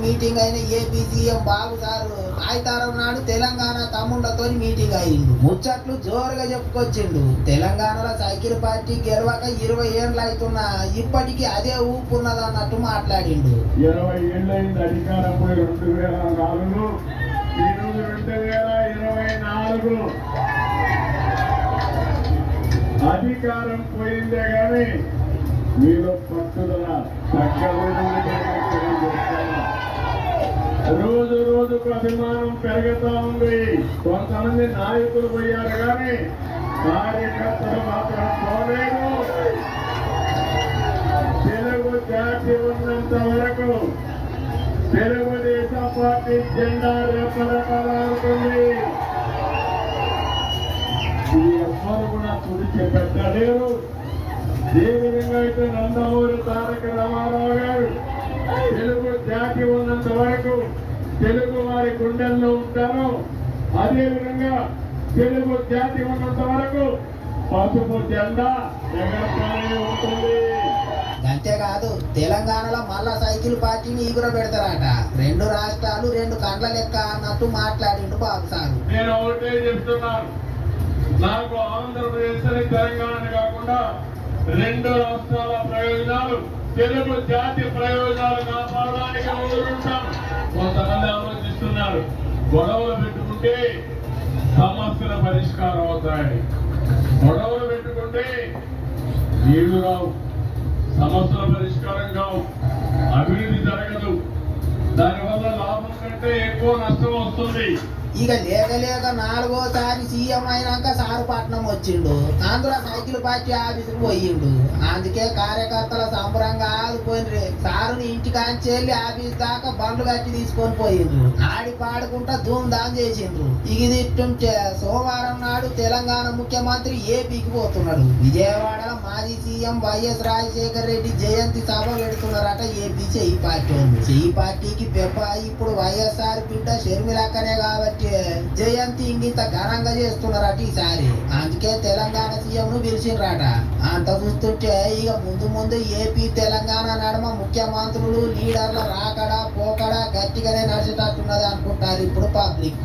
Meeting అయిన AP CM బాబు sir ఆదివారం నాడు తెలంగాణ తమ్ముళ్లతో మీటింగ్ అయిండు. ముచ్చట్లు జోరుగా చెప్పుకొచ్చిండు. తెలంగాణలో సైకిల్ పార్టీ గెలవక 20 ఏళ్ళు అవుతున్నా ఇప్పటికీ అదే ఊపు ఉన్నదన్నట్టు మాట్లాడిండు. 20 ఏళ్ళైంది అధికారం పోయి 2004 2024 అధికారం పోయిందే గాని మీలో పట్టుదల రోజు రోజుకు అభిమానం పెరుగుతా ఉంది. కొంతమంది నాయకులు పోయారు కానీ కార్యకర్తలు మాత్రం పోలేదు. తెలుగు జాతి ఉన్నంత వరకు తెలుగుదేశం పార్టీ జెండా రెపరెపలాడుతుంది. ఈ ఎవ్వరు కూడా తుడిచి పెట్టలేరు. ఏ విధంగా అయితే నందమూరి తారక రామారావు గారు తెలుగు జాతి ఉన్నంత వరకు తెలుగు వారి గుండెల్లో ఉంటారు, అదే విధంగా తెలుగు జాతి ఉన్నంత వరకు పసుపు జెండా ఎగరగానే ఉంటుంది. అంతేకాదు తెలంగాణలో మళ్ళా సైకిల్ పార్టీని ఈగుర పెడతారట. 2 రాష్ట్రాలు 2 కండ్ల లెక్క అన్నట్టు మాట్లాడిండు బాబు సారు. నేను ఒకటే చెప్తున్నాను, నాకు ఆంధ్రప్రదేశ్ తెలంగాణ కాకుండా 2 రాష్ట్రాల ప్రయోజనాలు తెలుగు జాతి ప్రయోజనాలు కాపాడడానికి ఉంటాం. కొంతమంది ఆలోచిస్తున్నారు గొడవలు పెట్టుకుంటే సమస్యల పరిష్కారం అవుతాయి, గొడవలు పెట్టుకుంటే నీళ్లు రావు, సమస్యల పరిష్కారం కావు, అభివృద్ధి జరగదు, దానివల్ల లాభం కంటే ఎక్కువ నష్టం వస్తుంది. ఇక లేక 4వ సీఎం అయినాక సారు పట్నం వచ్చిండు. అందులో సైకిల్ పార్టీ ఆఫీసుకు పోయిండు. అందుకే కార్యకర్తల సంబరంగా ఆగిపోయినరే. సారుని ఇంటికాంచెల్లి ఆఫీస్ దాకా బండ్లు కట్టి తీసుకొని పోయిండ్రు. ఆడి పాడుకుంటా ధూమ్ ధామ్ చేసిండ్రు. ఇది ఇట్టుంటే సోమవారం నాడు తెలంగాణ ముఖ్యమంత్రి ఏపీకి పోతున్నాడు. విజయవాడలో మాజీ సీఎం వైఎస్ రాజశేఖర రెడ్డి జయంతి సభ పెడుతున్నారట ఏపీ చెయ్యి పార్టీ వాళ్ళు. చెయ్యి పార్టీకి పెప్ప ఇప్పుడు వైఎస్ఆర్ బిడ్డ షర్మిలక్కనే కాబట్టి జయంతి ఇంత ఘనంగా చేస్తున్నారట ఈసారి. అందుకే తెలంగాణ సీఎం ను పిలిచిండ్రట. అంత చూస్తుంటే ఇక ముందు ఏపీ తెలంగాణ నడుమ ముఖ్యమంత్రులు లీడర్ల రాకడా పోకడా గట్టిగానే నడిచేటట్టున్నది అనుకుంటారు ఇప్పుడు పబ్లిక్.